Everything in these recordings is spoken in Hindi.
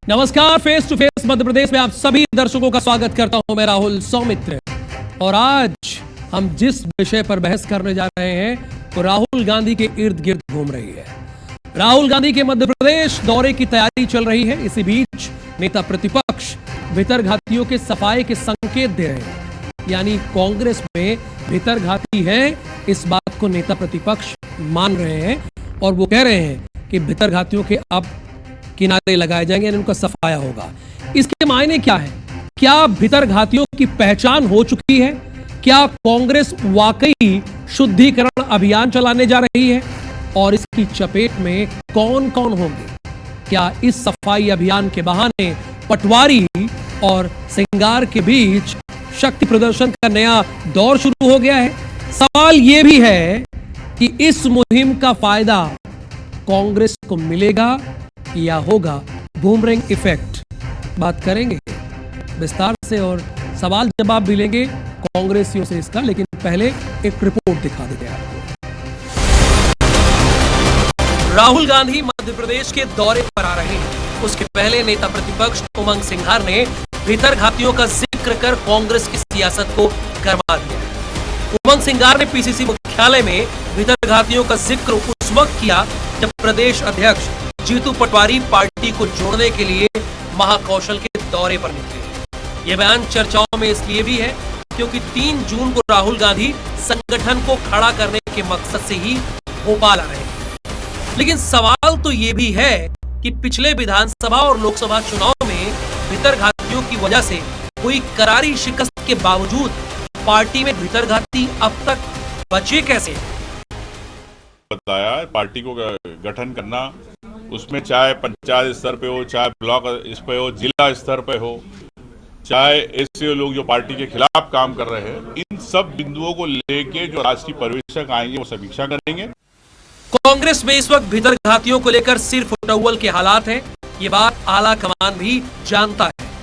नमस्कार, face to face Madhya Pradesh में आप सभी दर्शकों का स्वागत करता हूं। मैं राहुल सौमित्र और आज हम जिस विषय पर बहस करने जा रहे हैं वो राहुल गांधी के इर्द गिर्द घूम रही है। राहुल गांधी के मध्य प्रदेश दौरे की तैयारी चल रही है। इसी बीच नेता प्रतिपक्ष भीतरघातियों के सफाए के संकेत दे रहे हैं, यानी कांग्रेस में भीतरघाती है, इस बात को नेता प्रतिपक्ष मान रहे हैं और वो कह रहे हैं कि भीतरघातियों के अब किनारे लगाए जाएंगे, उनका सफाया होगा। इसके मायने क्या है? क्या भीतरघातियों की पहचान हो चुकी है? क्या कांग्रेस वाकई शुद्धिकरण अभियान चलाने जा रही है? और इसकी चपेट में कौन कौन होंगे? क्या इस सफाई अभियान के बहाने पटवारी और सिंगार के बीच शक्ति प्रदर्शन का नया दौर शुरू हो गया है? सवाल यह भी है कि इस मुहिम का फायदा कांग्रेस को मिलेगा या होगा बूमरैंग इफेक्ट। बात करेंगे विस्तार से और सवाल जवाब भी लेंगे कांग्रेसियों से इसका, लेकिन पहले एक रिपोर्ट दिखा देते हैं आपको। राहुल गांधी मध्य प्रदेश के दौरे पर आ रहे हैं, उसके पहले नेता प्रतिपक्ष उमंग सिंघार ने भीतरघातियों का जिक्र कर कांग्रेस की सियासत को गरमा दिया है। उमंग सिंघार ने पीसीसी मुख्यालय में भीतरघातियों का जिक्र उस वक्त किया जब प्रदेश अध्यक्ष जीतू पटवारी पार्टी को जोड़ने के लिए महाकौशल के दौरे पर निकले। यह बयान चर्चाओं में इसलिए भी है क्योंकि 3 जून को राहुल गांधी संगठन को खड़ा करने के मकसद से ही भोपाल आ रहे हैं। लेकिन सवाल तो यह भी है कि पिछले विधानसभा और लोकसभा चुनाव में भीतरघातियों की वजह से हुई करारी शिकस्त के बावजूद पार्टी में भीतरघाती अब तक बचे कैसे? बताया पार्टी को गठन करना, उसमें चाहे पंचायत स्तर पे हो, चाहे ब्लॉक इस पे हो, जिला स्तर पे हो, चाहे ऐसे लोग जो पार्टी के खिलाफ काम कर रहे हैं, इन सब बिंदुओं को लेके जो राष्ट्रीय पर्यवेक्षक आएंगे वो समीक्षा करेंगे। कांग्रेस में इस वक्त भीतरघातियों को लेकर सिर्फ टव्वल के हालात हैं, ये बात आला कमान भी जानता है।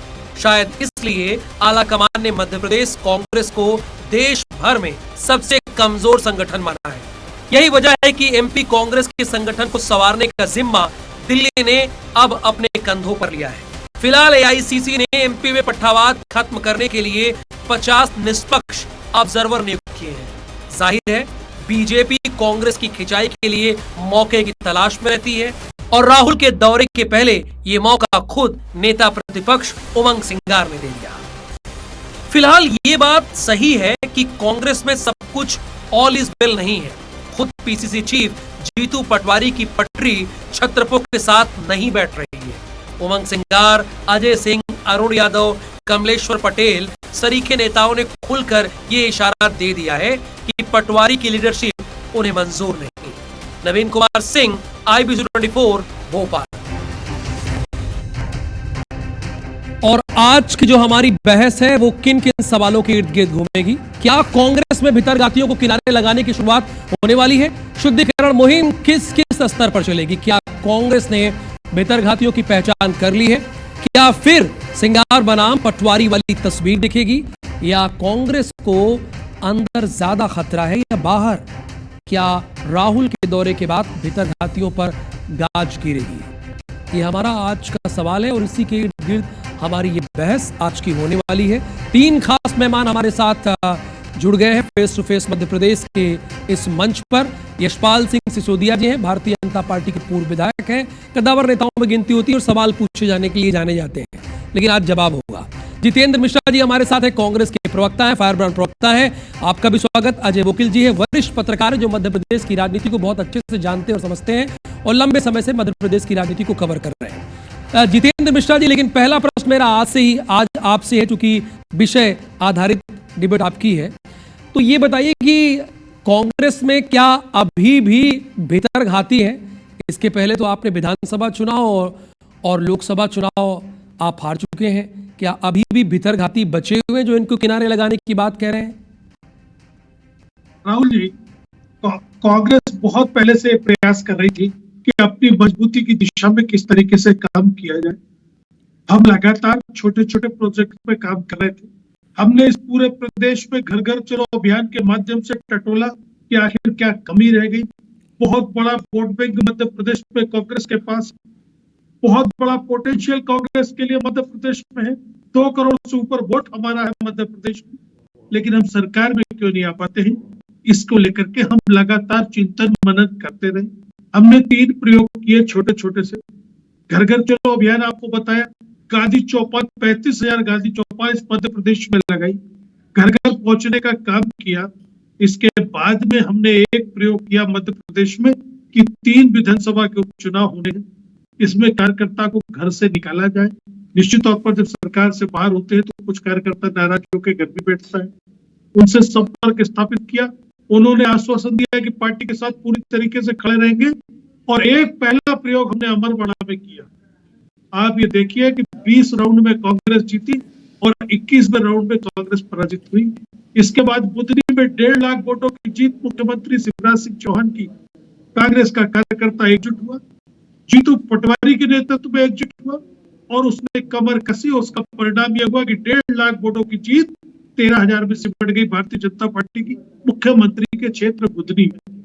शायद इसलिए आला कमान ने मध्य प्रदेश कांग्रेस को देश भर में सबसे कमजोर संगठन माना है। यही वजह है कि एमपी कांग्रेस के संगठन को संवारने का जिम्मा दिल्ली ने अब अपने कंधों पर लिया है। फिलहाल एआईसीसी ने एमपी में पट्टावाद खत्म करने के लिए 50 निष्पक्ष ऑब्जर्वर नियुक्त किए हैं। जाहिर है बीजेपी कांग्रेस की खिंचाई के लिए मौके की तलाश में रहती है और राहुल के दौरे के पहले ये मौका खुद नेता प्रतिपक्ष उमंग सिंघार ने दे दिया। फिलहाल ये बात सही है कि कांग्रेस में सब कुछ ऑल इज वेल नहीं है। खुद पीसीसी चीफ जीतू पटवारी की पटरी छत्रपों के साथ नहीं बैठ रही है। उमंग सिंघार, अजय सिंह, अरुण यादव, कमलेश्वर पटेल सरीखे नेताओं ने खुलकर ये इशारा दे दिया है कि पटवारी की लीडरशिप उन्हें मंजूर नहीं। नवीन कुमार सिंह, IBC 24, भोपाल। और आज की जो हमारी बहस है वो किन किन सवालों के इर्द गिर्द घूमेगी? क्या कांग्रेस में भीतरघातियों को किनारे लगाने की शुरुआत होने वाली है? शुद्धिकरण मुहिम किस किस स्तर पर चलेगी? क्या कांग्रेस ने भीतरघातियों की पहचान कर ली है? क्या फिर सिंगार बनाम पटवारी वाली तस्वीर दिखेगी या कांग्रेस को अंदर ज्यादा खतरा है या बाहर? क्या राहुल के दौरे के बाद भीतरघातियों पर गाज गिरेगी? ये हमारा आज का सवाल है और इसी के इर्द गिर्द हमारी ये बहस आज की होने वाली है। 3 खास मेहमान हमारे साथ जुड़ गए हैं face to face Madhya Pradesh के इस मंच पर। यशपाल सिंह सिसोदिया जी हैं, भारतीय जनता पार्टी के पूर्व विधायक हैं, कद्दावर नेताओं में गिनती होती है और सवाल पूछे जाने के लिए जाने जाते हैं, लेकिन आज जवाब होगा। जितेंद्र मिश्रा जी हमारे साथ है, कांग्रेस के प्रवक्ता है, फायर ब्रांड प्रवक्ता है, आपका भी स्वागत। अजय वकील जी है, वरिष्ठ पत्रकार है जो मध्य प्रदेश की राजनीति को बहुत अच्छे से जानते और समझते हैं और लंबे समय से मध्य प्रदेश की राजनीति को कवर कर रहे हैं। जितेंद्र मिश्रा जी, लेकिन पहला प्रश्न मेरा आज आपसे है, चूंकि विषय आधारित डिबेट आपकी है, तो ये बताइए कि कांग्रेस में क्या अभी भी भीतरघाती है? इसके पहले तो आपने विधानसभा चुनाव और लोकसभा चुनाव आप हार चुके हैं, क्या अभी भी भीतरघाती बचे हुए जो इनको किनारे लगाने की बात कह रहे हैं? राहुल जी, कांग्रेस बहुत पहले से प्रयास कर रही थी कि अपनी मजबूती की दिशा में किस तरीके से काम किया जाए। हम लगातार छोटे छोटे प्रोजेक्ट पे काम कर रहे थे। हमने इस पूरे प्रदेश में घर घर चलो अभियान के माध्यम से टटोला कि आखिर क्या कमी रह गई। बहुत बड़ा वोट बैंक मध्य प्रदेश में कांग्रेस के पास बहुत बड़ा पोटेंशियल कांग्रेस के लिए मध्य प्रदेश में है। 2 करोड़ से ऊपर वोट हमारा है मध्य प्रदेश में, लेकिन हम सरकार में क्यों नहीं आ पाते हैं? इसको लेकर के हम लगातार चिंतन मनन करते रहे। हमने 3 प्रयोग किए छोटे छोटे से। घर घर चलो अभियान आपको बताया, गांधी चौपाल 35,000 गांधी चौपाल इस मध्य प्रदेश में लगाई, घर घर पहुंचने का काम किया। इसके बाद में हमने एक प्रयोग किया मध्य प्रदेश में कि 3 विधानसभा के उपचुनाव होने हैं, इसमें कार्यकर्ता को घर से निकाला जाए। निश्चित तौर पर जब सरकार से बाहर होते हैं तो कुछ कार्यकर्ता नाराज होकर घर में बैठता है, उनसे संपर्क स्थापित किया। उन्होंने आश्वासन दिया कि पार्टी के साथ पूरी तरीके से खड़े रहेंगे और एक पहला प्रयोग हमने अमरवाड़ा में किया। आप ये देखिए कि 20 राउंड में कांग्रेस जीती और 21वें राउंड में कांग्रेस पराजित हुई। इसके बाद बुधनी में 1.5 लाख वोटों की जीत मुख्यमंत्री शिवराज सिंह चौहान की। कांग्रेस का कार्यकर्ता एकजुट हुआ, जीतू पटवारी के नेतृत्व में एकजुट हुआ और उसने कमर कसी। उसका परिणाम यह हुआ कि 1.5 लाख वोटों की जीत 13,000 में सिमट गई भारतीय जनता पार्टी की मुख्यमंत्री के क्षेत्र बुधनी में।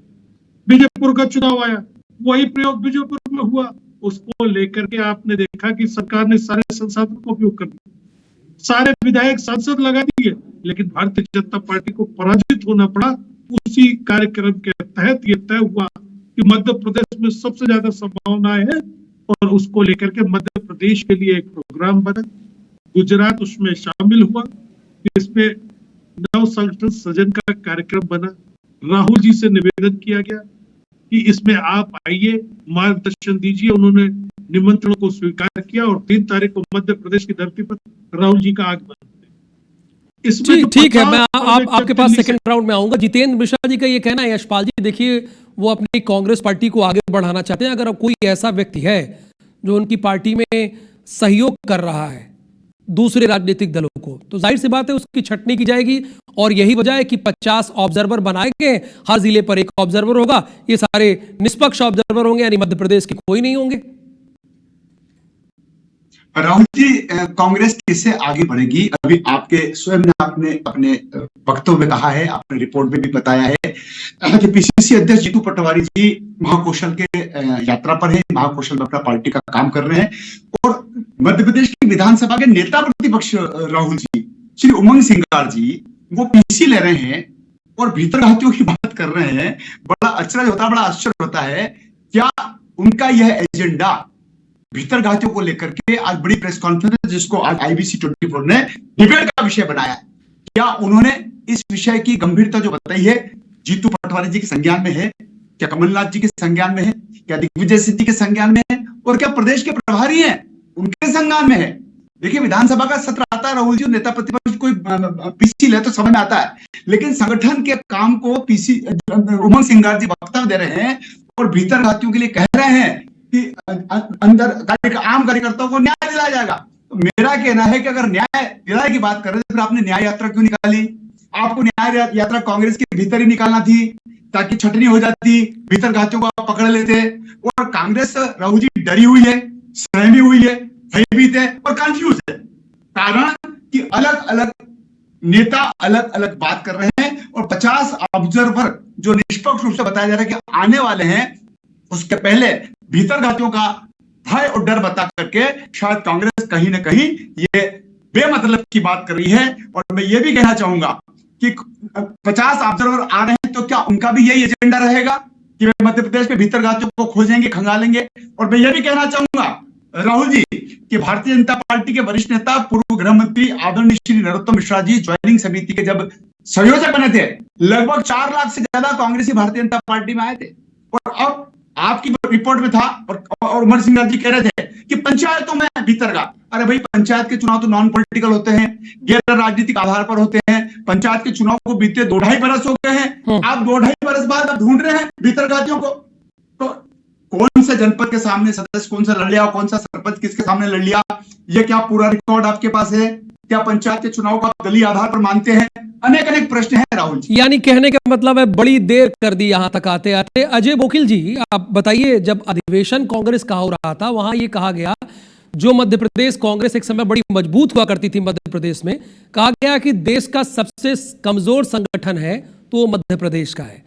बीजेपुर का चुनाव आया, वही प्रयोग बीजेपुर में हुआ। उसको लेकर के आपने देखा कि सरकार ने सारे संसाधन का उपयोग कर दिया, सारे विधायक सांसद लगा दिए, लेकिन भारतीय जनता पार्टी को पराजित होना पड़ा। उसी कार्यक्रम के तहत यह तय हुआ कि मध्य प्रदेश में सबसे ज्यादा संभावनाएं है और उसको लेकर के मध्य प्रदेश के लिए एक प्रोग्राम बना। गुजरात उसमें शामिल हुआ, इसमें नव संगठन सृजन का कार्यक्रम बना। राहुल जी से निवेदन किया गया कि इसमें आप आइए, मार्गदर्शन दीजिए। उन्होंने निमंत्रण को स्वीकार किया और 3 तारीख को मध्य प्रदेश की धरती पर राहुल जी का आगमन। जी ठीक है, मैं आपके पास सेकंड राउंड में आऊंगा। जितेंद्र मिश्रा जी का ये कहना है, यशपाल जी देखिए वो अपनी कांग्रेस पार्टी को आगे बढ़ाना चाहते हैं। अगर कोई ऐसा व्यक्ति है जो उनकी पार्टी में सहयोग कर रहा है दूसरे राजनीतिक दलों को, तो जाहिर सी बात है उसकी छटनी की जाएगी। और यही वजह है कि 50 ऑब्जर्वर बनाए गए, हर जिले पर एक ऑब्जर्वर होगा। ये सारे निष्पक्ष ऑब्जर्वर होंगे, यानी मध्य प्रदेश के कोई नहीं होंगे। राहुल जी, कांग्रेस किससे आगे बढ़ेगी? अभी आपके स्वयं ने आपने अपने वक्तव्य में कहा है, आपने रिपोर्ट में भी बताया है कि पीसीसी अध्यक्ष जीतू पटवारी जी महाकौशल के यात्रा पर हैं, महाकौशल में अपना पार्टी का काम कर रहे हैं। और मध्य प्रदेश की विधानसभा के नेता प्रतिपक्ष राहुल जी, श्री उमंग सिंगार जी, वो पीसी ले रहे हैं और भीतरघातियों की बात कर रहे हैं। बड़ा अचरज होता है, बड़ा आश्चर्य होता है। क्या उनका यह एजेंडा भीतरघातियों को लेकर के आज बड़ी प्रेस कॉन्फ्रेंस जिसको आज IBC 24 ने डिबेट का विषय बनाया, क्या उन्होंने इस विषय की गंभीरता जो बताई है जीतू पटवारी जी के संज्ञान में है? क्या कमलनाथ जी के संज्ञान में है? क्या दिग्विजय सिंह जी के संज्ञान में है? और क्या प्रदेश के प्रभारी हैं उनके संज्ञान में है? देखिए, विधानसभा का सत्र आता है, राहुल जी नेता प्रतिपक्ष कोई पीसी ले तो समझ में आता है, लेकिन संगठन के काम को उमंग सिंगार जी वक्तव्य दे रहे हैं और भीतरघातियों के लिए कह रहे हैं कि अंदर आम कार्यकर्ताओं को न्याय दिलाया जाएगा। तो मेरा कहना है कि अगर न्याय दिलाने की बात कर रहे थे, फिर आपने न्याय यात्रा क्यों निकाली? आपको न्याय यात्रा कांग्रेस के भीतर ही निकालना थी ताकि छटनी हो जाती, भीतरघातियों को आप पकड़ लेते। और कांग्रेस राहुल जी डरी हुई है, सहमी हुई है, भयभीत है और कंफ्यूज है। कारण कि अलग अलग नेता अलग अलग बात कर रहे हैं और 50 ऑब्जर्वर जो निष्पक्ष रूप से बताया जा रहा है कि आने वाले हैं, उसके पहले भीतरघातियों का भय और डर बता करके शायद कांग्रेस कहीं ना कहीं ये बेमतलब की बात कर रही है। और मैं ये भी कहना चाहूंगा कि 50 ऑब्जर्वर आ रहे हैं तो क्या उनका भी यही एजेंडा रहेगा कि वे मध्य प्रदेश में भीतरघातियों को खोजेंगे, खंगालेंगे? और मैं ये भी कहना चाहूंगा राहुल जी कि भारतीय जनता पार्टी के वरिष्ठ नेता पूर्व गृह मंत्री आदरणीय श्री नरोत्तम मिश्रा जी ज्वाइनिंग समिति के जब संयोजक बने थे, लगभग 4 लाख से ज्यादा कांग्रेसी भारतीय जनता पार्टी में आए थे। और अब आपकी रिपोर्ट में था और उमर सिंह जी कह रहे थे कि पंचायतों में भीतरघात। अरे भाई, पंचायत के चुनाव तो नॉन पॉलिटिकल होते हैं, गैर राजनीतिक आधार पर होते हैं। पंचायत के चुनाव को बीते 2-2.5 बरस हो गए हैं, आप 2-2.5 बरस बाद आप ढूंढ रहे हैं भीतरघातियों को। तो कौन से जनपद के सामने सदस्य कौन सा लड़ लिया, कौन सा सरपंच किसके सामने लड़ लिया, ये क्या पूरा रिकॉर्ड आपके पास है? क्या पंचायत के चुनाव को आप दलीय आधार पर मानते हैं? अनेक अनेक प्रश्न हैं राहुल जी। यानी कहने का मतलब है बड़ी देर कर दी यहां तक आते आते। अजय बोकिल जी, आप बताइए, जब अधिवेशन कांग्रेस का हो रहा था वहां ये कहा गया, जो मध्य प्रदेश कांग्रेस एक समय बड़ी मजबूत हुआ करती थी मध्य प्रदेश में, कहा गया कि देश का सबसे कमजोर संगठन है तो मध्य प्रदेश का है।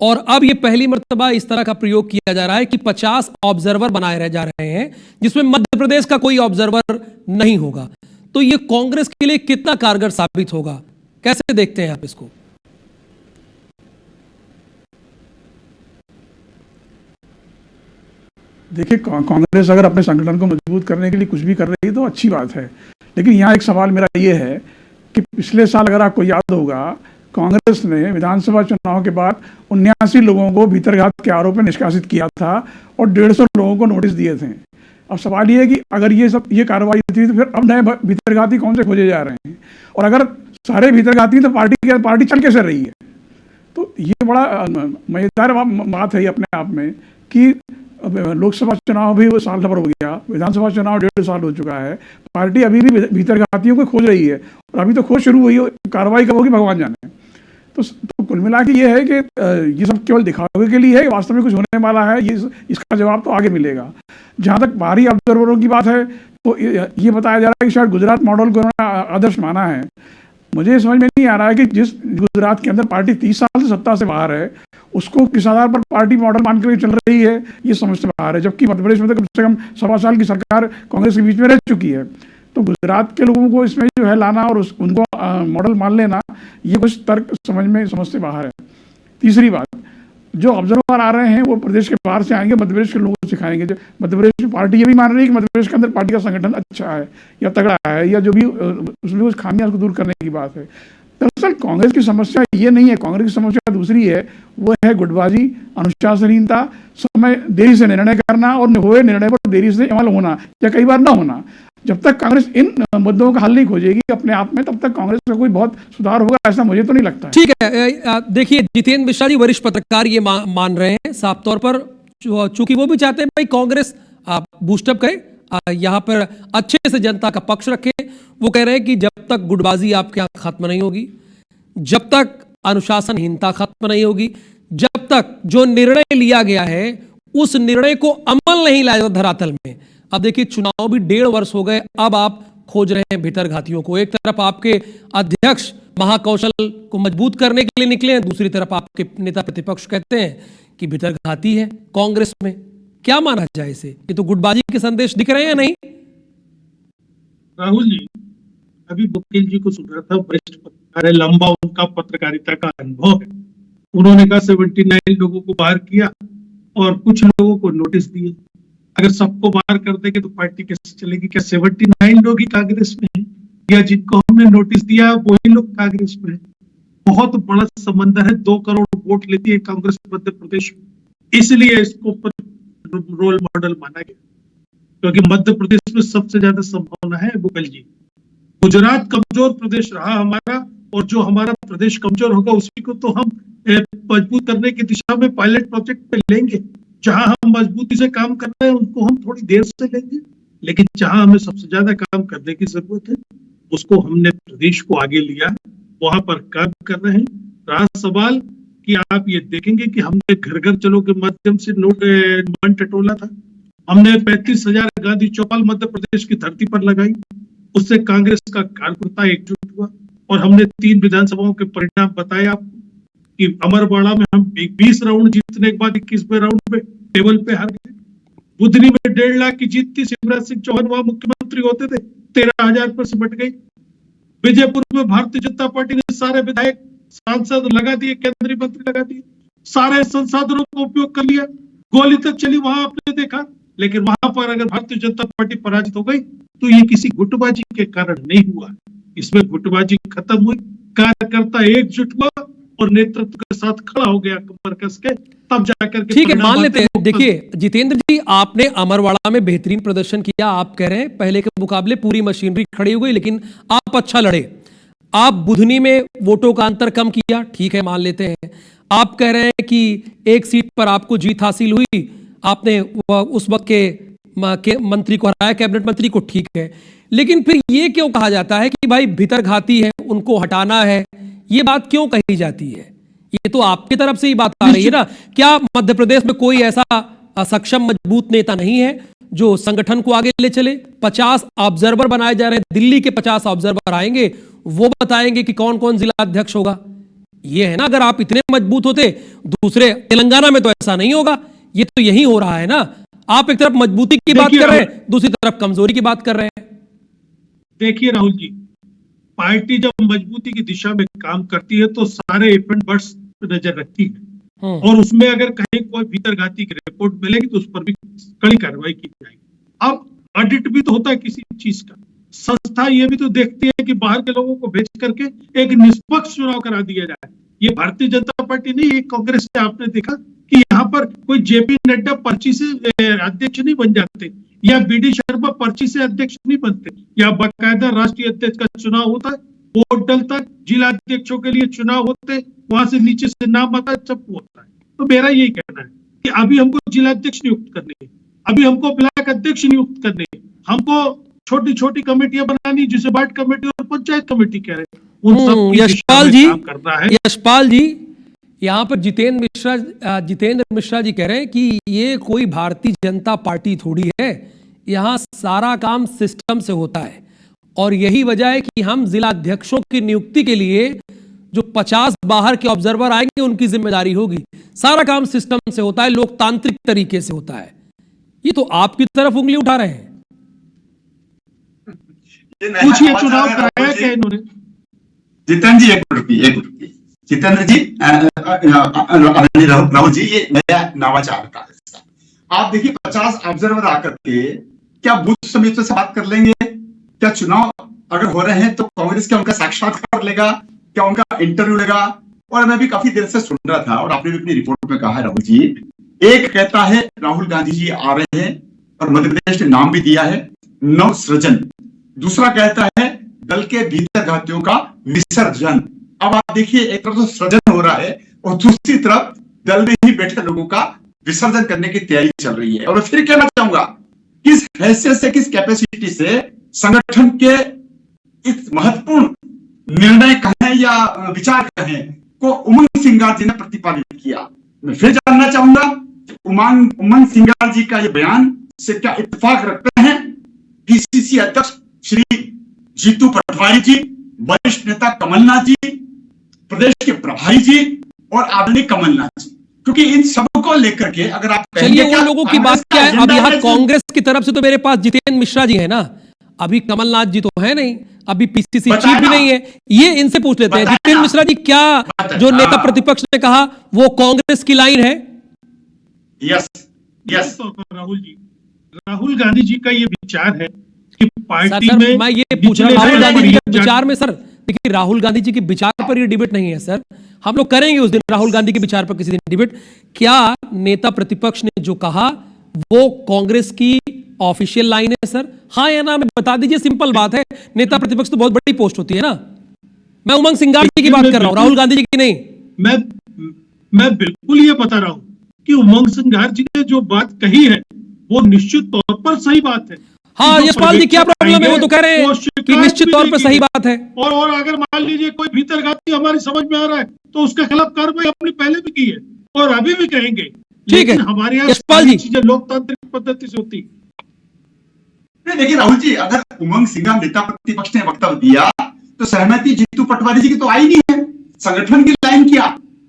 और अब ये पहली मर्तबा इस तरह का प्रयोग किया जा रहा है कि 50 ऑब्जर्वर बनाए रह जा रहे हैं, जिसमें मध्य प्रदेश का कोई ऑब्जर्वर नहीं होगा। तो ये कांग्रेस के लिए कितना कारगर साबित होगा, कैसे देखते हैं आप इसको? देखिए, कांग्रेस अगर अपने संगठन को मजबूत करने के लिए कुछ भी कर रही है तो अच्छी बात है, लेकिन यहाँ एक सवाल मेरा ये है कि पिछले साल अगर आपको याद होगा, कांग्रेस ने विधानसभा चुनाव के बाद 79 लोगों को भीतरघात के आरोप में निष्कासित किया था और 150 लोगों को नोटिस दिए थे। अब सवाल ये है कि अगर ये कार्रवाई थी तो फिर अब नए भीतरघाती कौन से खोजे जा रहे हैं, और अगर सारे भीतरघाती तो पार्टी चल कैसे रही है? तो ये बड़ा मजेदार बात है अपने आप में कि लोकसभा चुनाव भी वो साल भर हो गया, विधानसभा चुनाव 1.5 साल हो चुका है, पार्टी अभी भी भीतरघातियों को खोज रही है, और अभी तो खोज शुरू हुई है, कार्रवाई कब होगी भगवान जाने। तो कुल मिला के ये है कि ये सब केवल दिखावे के लिए है, वास्तव में कुछ होने वाला है, इसका जवाब तो आगे मिलेगा। जहाँ तक बाहरी ऑब्जर्वरों की बात है, तो ये बताया जा रहा है कि शायद गुजरात मॉडल को उन्होंने आदर्श माना है। मुझे समझ में नहीं आ रहा है कि जिस गुजरात के अंदर पार्टी 30 साल से सत्ता से बाहर है, उसको किस आधार पर पार्टी मॉडल मानकर चल रही है, ये समझ से बाहर है। जबकि मध्य प्रदेश में तो कम से कम 1.25 साल की सरकार कांग्रेस के बीच में रह चुकी है। तो गुजरात के लोगों को इसमें जो है लाना और उनको मॉडल मान लेना, ये कुछ तर्क समझ से बाहर है। तीसरी बात, जो ऑब्जर्वर आ रहे हैं वो प्रदेश के बाहर से आएंगे, मध्य प्रदेश के लोगों को सिखाएंगे। जो मध्य प्रदेश की पार्टी ये भी मान रही है कि मध्य प्रदेश के अंदर पार्टी का संगठन अच्छा है या तगड़ा है, या जो भी उसमें कुछ खामियां उसको दूर करने की बात है। दरअसल कांग्रेस की समस्या ये नहीं है, कांग्रेस की समस्या दूसरी है, वो है गुटबाजी, अनुशासनहीनता, समय देरी से निर्णय करना और हुए निर्णय पर देरी से अमल होना या कई बार ना होना। जब तक कांग्रेस इन मुद्दों का हल नहीं खोजेगी अपने आप में, तब तक कांग्रेस का कोई बहुत सुधार होगा ऐसा मुझे तो नहीं लगता है। ठीक है, देखिए जितेंद्र मिश्रा जी वरिष्ठ पत्रकार ये मान रहे हैं साफ तौर पर, चूंकि वो भी चाहते हैं भाई कांग्रेस बूस्टअप करे, यहाँ पर अच्छे से जनता का पक्ष रखे। वो कह रहे हैं कि जब तक गुटबाजी आपके यहाँ खत्म नहीं होगी, जब तक अनुशासनहीनता खत्म नहीं होगी, जब तक जो निर्णय लिया गया है उस निर्णय को अमल नहीं लाया धरातल में। अब देखिए चुनाव भी 1.5 वर्ष हो गए, अब आप खोज रहे हैं भीतरघातियों को। एक तरफ आपके अध्यक्ष महाकौशल को मजबूत करने के लिए निकले हैं, दूसरी तरफ आपके नेता प्रतिपक्ष कहते हैं कि भीतरघाती है कांग्रेस में। क्या माना जाए इसे? ये तो गुटबाजी के संदेश दिख रहे हैं नहीं? राहुल जी, अभी वकील जी को सुन रहा था, वरिष्ठ पत्रकार है, लंबा उनका पत्रकारिता का अनुभव है। उन्होंने कहा 79 लोगों को बाहर किया और कुछ लोगों को नोटिस दिए। अगर सबको बाहर कर देंगे तो पार्टी कैसे चलेगी? क्या 79 लोग ही कांग्रेस में हैं, या जिनको हमने नोटिस दिया वही लोग कांग्रेस में हैं? बहुत बड़ा समंदर है। 2 करोड़ वोट लेती है कांग्रेस मध्य प्रदेश में, इसलिए इसको रोल मॉडल माना गया, क्योंकि मध्य प्रदेश में सबसे ज्यादा संभावना है। बुकल जी, गुजरात कमजोर प्रदेश रहा हमारा, और जो हमारा प्रदेश कमजोर होगा उसी को तो हम मजबूत करने की दिशा में पायलट प्रोजेक्ट पे लेंगे। जहां हम मजबूती से काम कर रहे हैं उनको हम थोड़ी देर से लेंगे, लेकिन जहां हमें सबसे ज्यादा काम करने की जरूरत है उसको हमने प्रदेश को आगे लिया, वहां पर काम कर रहे हैं। रहा सवाल कि आप ये देखेंगे कि हमने घर घर चलो के माध्यम से नोट मन टटोला था, हमने 35,000 गांधी चौपाल मध्य प्रदेश की धरती पर लगाई, उससे कांग्रेस का कार्यकर्ता एकजुट हुआ, और हमने 3 विधानसभाओं के परिणाम बताए आपको कि अमरवाड़ा में हम 20 राउंड जीतने के बाद 21वें राउंड में टेबल पे हार गए। बुधनी में 1.5 लाख की जीत थी, शिवराज सिंह चौहान वहां मुख्यमंत्री होते थे, 13,000 पर सिमट गई। विजयपुर में भारतीय जनता पार्टी ने सारे विधायक सांसद लगा दिए, केंद्रीय मंत्री लगा दिए, सारे संसाधनों का उपयोग कर लिया, गोली तक चली वहां आपने देखा। लेकिन वहां पर अगर भारतीय जनता पार्टी पराजित हो गई तो ये किसी गुटबाजी के कारण नहीं हुआ, इसमें गुटबाजी खत्म हुई, कार्यकर्ता एकजुट हुआ और नेतृत्व के साथ खड़ा हो गया कमर कस के, तब जाकर के। ठीक है, मान लेते हैं। देखिए जितेंद्र जी, आपने अमरवाड़ा में बेहतरीन प्रदर्शन किया, आप कह रहे हैं पहले के मुकाबले पूरी मशीनरी खड़ी हो गई, लेकिन आप अच्छा लड़े। आप बुधनी में वोटों का अंतर कम किया, ठीक है मान लेते हैं। आप कह रहे हैं कि एक सीट पर आपको जीत हासिल हुई, आपने उस वक्त के मंत्री को हराया, कैबिनेट मंत्री को, ठीक है। लेकिन फिर ये क्यों कहा जाता है कि भाई भीतरघाती है उनको हटाना है? ये बात क्यों कही जाती है? ये तो आपकी तरफ से ही बात आ रही है ना। क्या मध्य प्रदेश में कोई ऐसा सक्षम मजबूत नेता नहीं है जो संगठन को आगे ले चले? 50 ऑब्जर्वर बनाए जा रहे हैं, दिल्ली के 50 ऑब्जर्वर आएंगे, वो बताएंगे कि कौन कौन जिला अध्यक्ष होगा। ये है ना, अगर आप इतने मजबूत होते, दूसरे तेलंगाना में तो ऐसा नहीं होगा, ये तो यही हो रहा है ना। आप एक तरफ मजबूती की बात कर रहे हैं, दूसरी तरफ कमजोरी की बात कर रहे हैं। देखिए राहुल जी, पार्टी जब मजबूती की दिशा में काम करती है तो सारे इवेंट बर्ड्स पे नजर रखती है, और उसमें अगर कहीं कोई भीतरघाती की रिपोर्ट मिलेगी तो उस पर भी कड़ी कार्रवाई की जाएगी। अब ऑडिट भी तो होता है किसी चीज का, संस्था ये भी तो देखती है कि बाहर के लोगों को भेज करके एक निष्पक्ष चुनाव करा दिया जाए। ये भारतीय जनता पार्टी नहीं, ये कांग्रेस से आपने देखा कि यहाँ पर कोई जेपी नड्डा पर्ची से अध्यक्ष नहीं बन जाते, या बीडी शर्मा पर्ची से अध्यक्ष नहीं बनते, या बाकायदा राष्ट्रीय अध्यक्ष का चुनाव होता है, वोट डलता है, जिला अध्यक्षों के लिए चुनाव होते, वहां से नीचे से नाम आता है, सब होता है। तो मेरा यही कहना है कि अभी हमको जिला अध्यक्ष नियुक्त करने हैं, अभी हमको ब्लॉक अध्यक्ष नियुक्त करने हैं, हमको छोटी छोटी कमेटियां बनानी, जिसे वार्ड कमेटी और पंचायत कमेटी कह रहे हैं, उन सब यशपाल जी, काम करना है। यशपाल जी, यहाँ पर जितेंद्र मिश्रा जी कह रहे हैं कि ये कोई भारतीय जनता पार्टी थोड़ी है, यहाँ सारा काम सिस्टम से होता है, और यही वजह है कि हम जिला अध्यक्षों की नियुक्ति के लिए जो 50 बाहर के ऑब्जर्वर आएंगे उनकी जिम्मेदारी होगी। सारा काम सिस्टम से होता है, लोकतांत्रिक तरीके से होता है। ये तो आपकी तरफ उंगली उठा रहे हैं। पूछिए चुनाव कराया क्या इन्होंने? जितेंद्र जी एक मिनट, जितेंद्र जी, राहुल जी, ये नया नवाचार का आप देखिए, 50 ऑब्जर्वर आकर के क्या बूथ समितियों से बात कर लेंगे? क्या चुनाव अगर हो रहे हैं तो कांग्रेस क्या उनका साक्षात्कार लेगा? क्या उनका इंटरव्यू लेगा? और मैं भी काफी देर से सुन रहा था, और आपने भी अपनी रिपोर्ट में कहा है राहुल जी, एक कहता है राहुल गांधी जी आ रहे हैं और मध्य प्रदेश ने नाम भी दिया है नव सृजन, दूसरा कहता है दल के भीतरघातियों का विसर्जन। अब आप देखिए, एक तरफ तो सृजन हो रहा है और दूसरी तरफ दल में ही बैठे लोगों का विसर्जन करने की तैयारी चल रही है। और मैं फिर कहना चाहूंगा, किस हैसियत से, किस कैपेसिटी से संगठन के इस महत्वपूर्ण निर्णय कहें या विचार कहें को उमंग सिंगार जी ने प्रतिपादित किया। मैं फिर जानना चाहूंगा, उमंग सिंगार जी का ये बयान से क्या इत्तेफाक रखते हैं पीसीसी अध्यक्ष श्री जीतू पटवारी जी, वरिष्ठ नेता कमलनाथ जी, प्रदेश के प्रभारी जी और आदरणीय कमलनाथ जी? क्योंकि इन सबको लेकर के अगर आप चलिए, वो लोगों की बात क्या है, अब यहाँ कांग्रेस की तरफ से तो मेरे पास जितेंद्र मिश्रा जी है ना, अभी कमलनाथ जी तो है नहीं, अभी पीसीसी चीफ भी नहीं है, ये इनसे पूछ लेते हैं। जितेंद्र मिश्रा जी, क्या जो नेता प्रतिपक्ष ने कहा वो कांग्रेस की लाइन है? यस यस राहुल जी, राहुल गांधी जी का ये विचार है कि पार्टी सर, में मैं ये पूछ रहा हूं, राहुल गांधी जी के विचार में, सर देखिए, राहुल गांधी जी के विचार पर ये डिबेट नहीं है सर, हम लोग करेंगे उस दिन राहुल गांधी के विचार पर किसी दिन डिबेट। क्या नेता प्रतिपक्ष ने जो कहा वो कांग्रेस की ऑफिशियल लाइन है सर? हाँ या ना में बता दीजिए, सिंपल बात है। नेता प्रतिपक्ष तो बहुत बड़ी पोस्ट होती है ना। मैं उमंग सिंगार जी की बात कर रहा हूं, राहुल गांधी जी की नहीं। मैं बिल्कुल ये बता रहा हूं कि उमंग सिंगार जी ने जो बात कही है वो निश्चित तौर पर सही बात है। हाँ यशपाल जी, क्या प्रॉब्लम है? वो तो कह रहे हैं कि निश्चित तौर पर सही बात है। और अगर मान लीजिए कोई भीतरघाती हमारी समझ में आ रहा है तो उसके खिलाफ कार्रवाई हमने पहले भी की है और अभी भी कहेंगे। ठीक है हमारे यशपाल जी, चीजें लोकतांत्रिक पद्धति से होती। देखिए राहुल जी, अगर उमंग सिंगार नेता प्रतिपक्ष ने वक्तव्य दिया तो सहमति जीतू पटवारी जी की तो आई नहीं है। संगठन की लाइन क्या,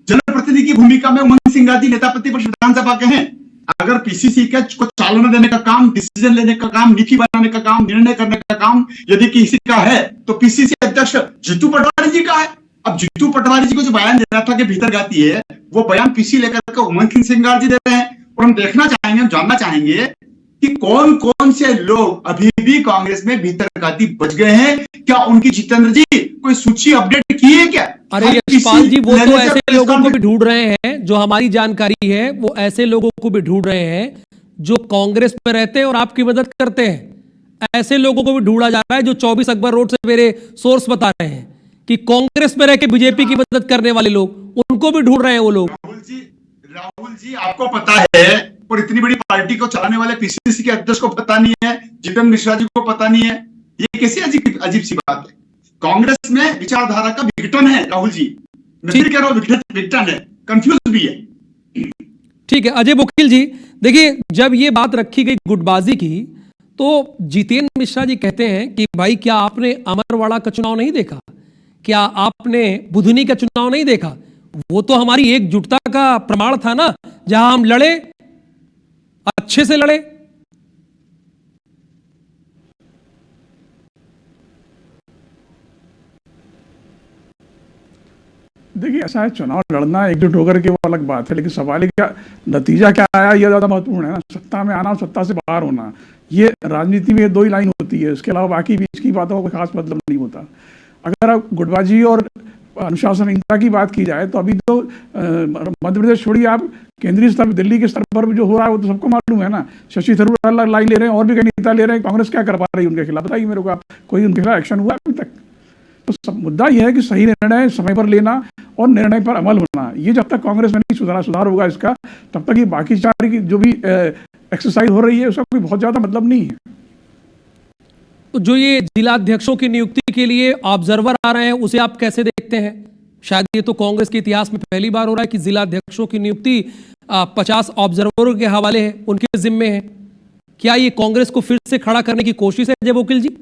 जनप्रतिनिधि की भूमिका में उमंग सिंगार जी नेता प्रतिपक्ष विधानसभा के हैं। अगर पीसीसी का को चालना देने का काम, डिसीजन लेने का काम, नीति बनाने का काम, निर्णय करने का काम यदि किसी का है तो पीसीसी अध्यक्ष जीतू पटवारी जी का है। अब जीतू पटवारी जी को जो बयान दे रहा था कि भीतरघाती है, वो बयान पीसी लेकर के उमंग सिंगार जी दे रहे हैं। और हम देखना चाहेंगे, हम जानना चाहेंगे कि कौन कौन से लोग अभी भी कांग्रेस में भीतरघाती बच गए हैं। क्या उनकी जितेंद्र जी कोई सूची अपडेट की है क्या? अरे यशपाल जी, वो तो ऐसे लोगों को भी ढूंढ रहे हैं, जो हमारी जानकारी है वो ऐसे लोगों को भी ढूंढ रहे हैं जो कांग्रेस में रहते हैं और आपकी मदद करते हैं। ऐसे लोगों को भी ढूंढा जा रहा है जो 24 अकबर रोड से मेरे सोर्स बता रहे हैं कि कांग्रेस में रह के बीजेपी की मदद करने वाले लोग, उनको भी ढूंढ रहे हैं वो लोग। राहुल जी आपको पता है, और इतनी बड़ी पार्टी को चलाने वाले पीसीसी के अध्यक्ष को पता नहीं है, जितेंद्र मिश्रा जी को पता नहीं है, ये कैसी अजीब सी बात है। कांग्रेस में विचारधारा का विघटन है राहुल जी, मैं फिर कह रहा हूं विघटन है, कंफ्यूज भी है। ठीक है अजय वकील जी, देखिए जब ये बात रखी गई गुटबाजी की तो जितेंद्र मिश्रा जी कहते हैं कि भाई क्या आपने अमरवाड़ा का चुनाव नहीं देखा, क्या आपने बुधनी का चुनाव नहीं देखा? वो तो हमारी एकजुटता का प्रमाण था ना, जहां हम लड़े, अच्छे से लड़े। देखिए ऐसा है, चुनाव लड़ना एकजुट होकर के वो अलग बात है, लेकिन सवाल है क्या नतीजा क्या आया, ये ज्यादा महत्वपूर्ण है ना। सत्ता में आना और सत्ता से बाहर होना, ये राजनीति में दो ही लाइन होती है, उसके अलावा बाकी बीच की बातों का कोई खास मतलब नहीं होता। अगर आप गुटबाजी और अनुशासनहीनता की बात की जाए तो अभी तो मध्य प्रदेश छोड़िए, आप केंद्रीय स्तर पर, दिल्ली के स्तर पर जो हो रहा है वो तो सबको मालूम है ना। शशि थरूर लाइन ले रहे हैं और भी कई नेता ले रहे हैं, कांग्रेस क्या कर पा रही है उनके खिलाफ, बताइए मेरे को आप, कोई उनके खिलाफ एक्शन हुआ अभी तक? तो सब मुद्दा यह है कि सही निर्णय समय पर लेना और निर्णय पर अमल होना। ये जब तक कांग्रेस में नहीं सुधार होगा इसका, तब तक ये बाकी चार की जो भी एक्सरसाइज हो रही है उसका कोई बहुत ज्यादा मतलब नहीं है। तो जो ये जिलाध्यक्षों की नियुक्ति के लिए ऑब्जर्वर आ रहे हैं, उसे आप कैसे देखते हैं? शायद ये तो कांग्रेस के इतिहास में पहली बार हो रहा है कि जिलाध्यक्षों की नियुक्ति 50 ऑब्जर्वरों के हवाले है, उनके जिम्मे है। क्या ये कांग्रेस को फिर से खड़ा करने की कोशिश है अजय वकील जी?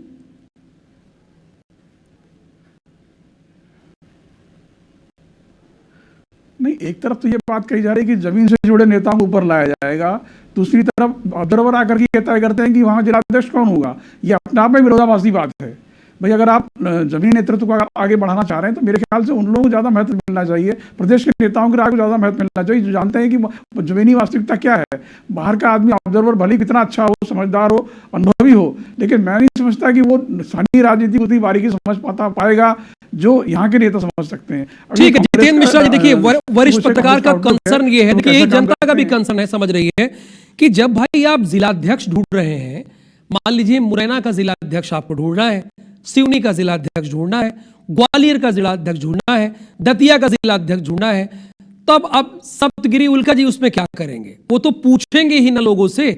नहीं, एक तरफ तो ये बात कही जा रही है कि जमीन से जुड़े नेताओं को ऊपर लाया जाएगा, दूसरी तरफ ऑब्जर्वर आकर के तय करते हैं कि वहां जिलाध्यक्ष कौन होगा। ये अपने आप में विरोधाभासी बात है। भाई अगर आप जमीनी नेतृत्व को आगे बढ़ाना चाह रहे हैं तो मेरे ख्याल से उन लोगों को ज्यादा महत्व मिलना चाहिए, प्रदेश के नेताओं के आगे ज्यादा महत्व मिलना चाहिए, जो जानते हैं कि जमीनी वास्तविकता क्या है। बाहर का आदमी ऑब्जर्वर भले कितना अच्छा हो, समझदार हो, अनुभवी हो, लेकिन मैं नहीं समझता कि वो स्थानीय राजनीति को उतनी बारीकी समझ पाएगा जो यहाँ के नेता समझ सकते हैं। ठीक है जितेंद्र मिश्रा जी, देखिए वरिष्ठ पत्रकार का कंसर्न ये है, देखिए जनता का भी कंसर्न है, समझ रही है कि जब भाई आप जिलाध्यक्ष ढूंढ रहे हैं, मान लीजिए मुरैना का जिलाध्यक्ष आपको ढूंढना है, सिवनी का जिलाध्यक्ष ढूंढना है, ग्वालियर का जिलाध्यक्ष ढूंढना है, दतिया का जिलाध्यक्ष ढूंढना है, तब अब सप्तगिरी उल्का जी उसमें क्या करेंगे? वो तो पूछेंगे ही ना लोगों से।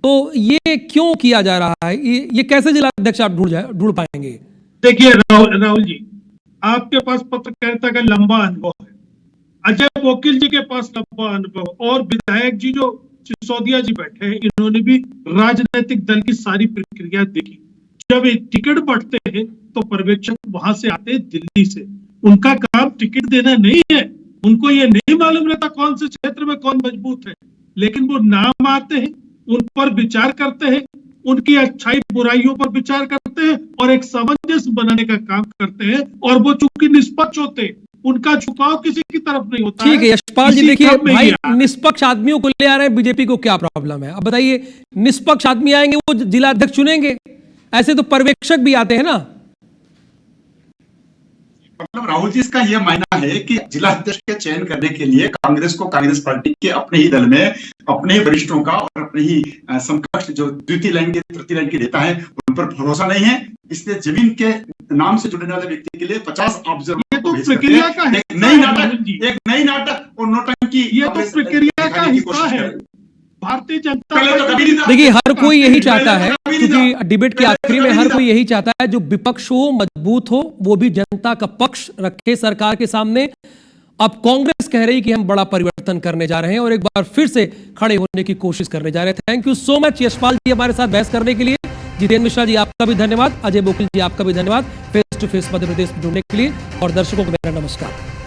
तो ये क्यों किया जा रहा है? ये कैसे जिलाध्यक्ष आप ढूंढ पाएंगे? देखिए राहुल जी, आपके पास पत्रकारिता का लंबा अनुभव है, अजय वकील जी के पास लंबा अनुभव, और विधायक जी जो सिसोदिया जी बैठे हैं, इन्होंने भी राजनीतिक दल की सारी प्रक्रिया देखी। जब टिकट बढ़ते हैं तो पर्यवेक्षक वहां से आते हैं दिल्ली से, उनका काम टिकट देना नहीं है, उनको ये नहीं मालूम रहता कौन से क्षेत्र में कौन मजबूत है, लेकिन वो नाम आते हैं, उन पर विचार करते हैं, उनकी अच्छाई बुराइयों पर विचार करते हैं और एक सामंजस्य बनाने का काम करते हैं। और वो चूंकि निष्पक्ष होते हैं, उनका झुकाव किसी की तरफ नहीं होता। ठीक है यशपाल जी, देखिए भाई निष्पक्ष आदमियों को ले आ रहे हैं, बीजेपी को क्या प्रॉब्लम है? अब बताइए, निष्पक्ष आदमी आएंगे वो जिलाध्यक्ष चुनेंगे, ऐसे तो पर्यवेक्षक भी आते हैं ना। मतलब राहुल जी, इसका यह मायना है कि जिलाध्यक्ष के चयन करने के लिए कांग्रेस को, कांग्रेस पार्टी के अपने ही दल में अपने ही वरिष्ठों का और अपने ही समकक्ष जो द्वितीय लाइन के तृतीय लाइन के नेता है उन पर भरोसा नहीं है, इसलिए जमीन के नाम से जुड़ने वाले व्यक्ति के लिए 50 ऑब्जर्वर को भेज करके एक नई नाटक और नोटंकी, ये तो प्रक्रिया का हिस्सा है। भारतीय जनता देखिए हर कोई यही चाहता है, क्योंकि डिबेट के आखिरी में हर कोई यही चाहता है जो विपक्ष हो, मजबूत हो, वो भी जनता का पक्ष रखे सरकार के सामने। अब कांग्रेस कह रही कि हम बड़ा परिवर्तन करने जा रहे हैं और एक बार फिर से खड़े होने की कोशिश करने जा रहे हैं। Thank you so much Yashpal ji हमारे साथ बहस करने के लिए। जितेंद्र मिश्रा जी आपका भी धन्यवाद, अजय वकील जी आपका भी धन्यवाद face to face Madhya Pradesh में जुड़ने के लिए, और दर्शकों को मेरा नमस्कार।